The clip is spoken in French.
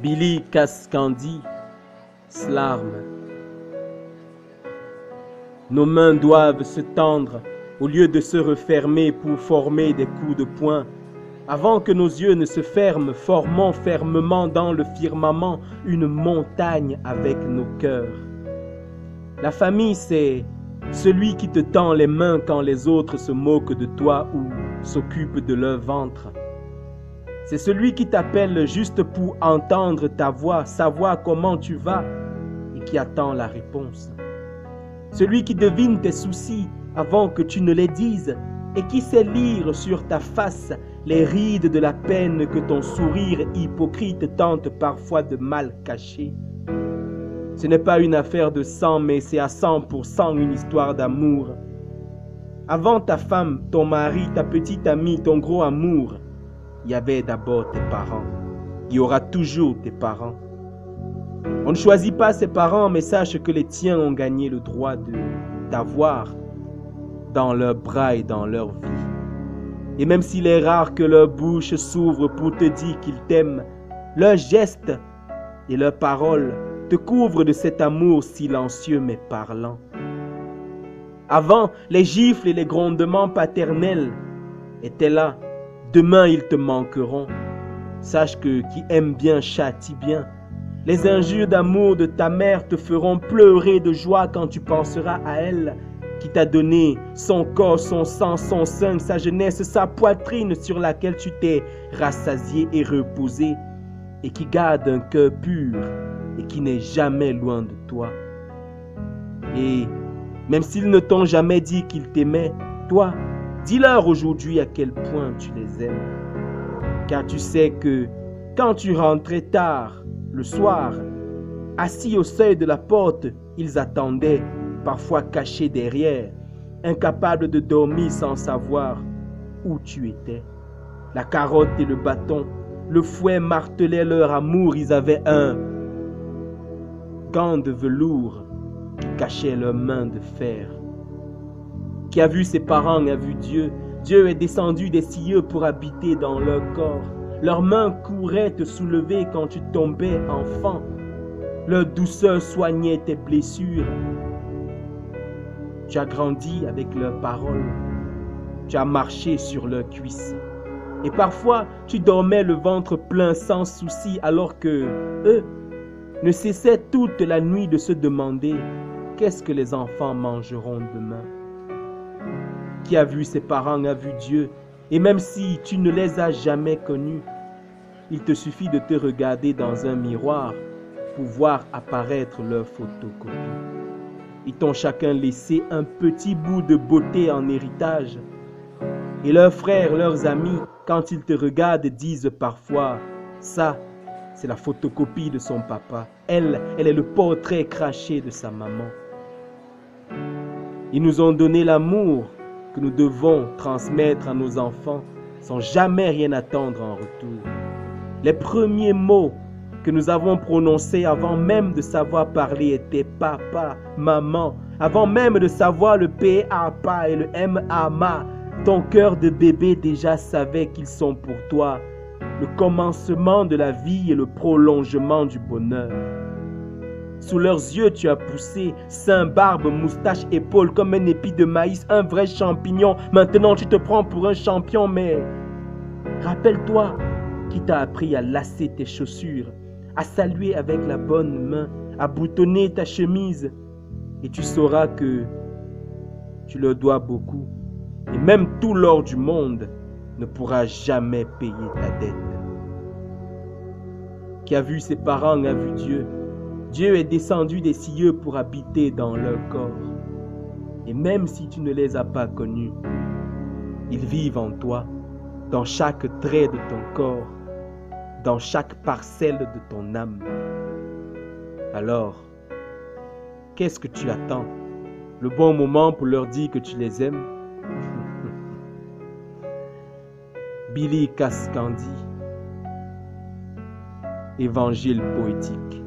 Billy Cascandi, Slarme. Nos mains doivent se tendre au lieu de se refermer pour former des coups de poing. Avant que nos yeux ne se ferment, formons fermement dans le firmament une montagne avec nos cœurs. La famille, c'est celui qui te tend les mains quand les autres se moquent de toi ou s'occupent de leur ventre. C'est celui qui t'appelle juste pour entendre ta voix, savoir comment tu vas et qui attend la réponse. Celui qui devine tes soucis avant que tu ne les dises et qui sait lire sur ta face les rides de la peine que ton sourire hypocrite tente parfois de mal cacher. Ce n'est pas une affaire de sang, mais c'est à 100% une histoire d'amour. Avant ta femme, ton mari, ta petite amie, ton gros amour, il y avait d'abord tes parents. Il y aura toujours tes parents. On ne choisit pas ses parents, mais sache que les tiens ont gagné le droit de t'avoir dans leurs bras et dans leur vie. Et même s'il est rare que leur bouche s'ouvre pour te dire qu'ils t'aiment, leurs gestes et leurs paroles te couvrent de cet amour silencieux mais parlant. Avant, les gifles et les grondements paternels étaient là. Demain, ils te manqueront. Sache que qui aime bien châtie bien. Les injures d'amour de ta mère te feront pleurer de joie quand tu penseras à elle, qui t'a donné son corps, son sang, son sein, sa jeunesse, sa poitrine sur laquelle tu t'es rassasié et reposé, et qui garde un cœur pur et qui n'est jamais loin de toi. Et même s'ils ne t'ont jamais dit qu'ils t'aimaient, toi, dis-leur aujourd'hui à quel point tu les aimes. Car tu sais que quand tu rentrais tard, le soir, assis au seuil de la porte, ils attendaient, parfois cachés derrière, incapables de dormir sans savoir où tu étais. La carotte et le bâton, le fouet martelaient leur amour, ils avaient un gant de velours qui cachait leurs mains de fer. Qui a vu ses parents a vu Dieu. Dieu est descendu des cieux pour habiter dans leur corps. Leurs mains couraient te soulever quand tu tombais enfant. Leur douceur soignait tes blessures. Tu as grandi avec leurs paroles. Tu as marché sur leurs cuisses. Et parfois, tu dormais le ventre plein sans souci alors que eux ne cessaient toute la nuit de se demander qu'est-ce que les enfants mangeront demain. Qui a vu ses parents a vu Dieu. Et même si tu ne les as jamais connus, il te suffit de te regarder dans un miroir pour voir apparaître leurs photocopies. Ils t'ont chacun laissé un petit bout de beauté en héritage. Et leurs frères, leurs amis, quand ils te regardent, disent parfois « ça, c'est la photocopie de son papa. Elle est le portrait craché de sa maman. » Ils nous ont donné l'amour que nous devons transmettre à nos enfants sans jamais rien attendre en retour. Les premiers mots que nous avons prononcés avant même de savoir parler étaient papa, maman, avant même de savoir le P-A-PA et le M-A-MA. Ton cœur de bébé déjà savait qu'ils sont pour toi le commencement de la vie et le prolongement du bonheur. Sous leurs yeux, tu as poussé sein, barbe, moustache, épaules comme un épi de maïs, un vrai champignon. Maintenant, tu te prends pour un champion, mais rappelle-toi qui t'a appris à lasser tes chaussures, à saluer avec la bonne main, à boutonner ta chemise. Et tu sauras que tu leur dois beaucoup. Et même tout l'or du monde ne pourra jamais payer ta dette. Qui a vu ses parents a vu Dieu. Dieu est descendu des cieux pour habiter dans leur corps. Et même si tu ne les as pas connus, ils vivent en toi, dans chaque trait de ton corps, dans chaque parcelle de ton âme. Alors, qu'est-ce que tu attends? Le bon moment pour leur dire que tu les aimes? Billy Cascandi, Évangile poétique.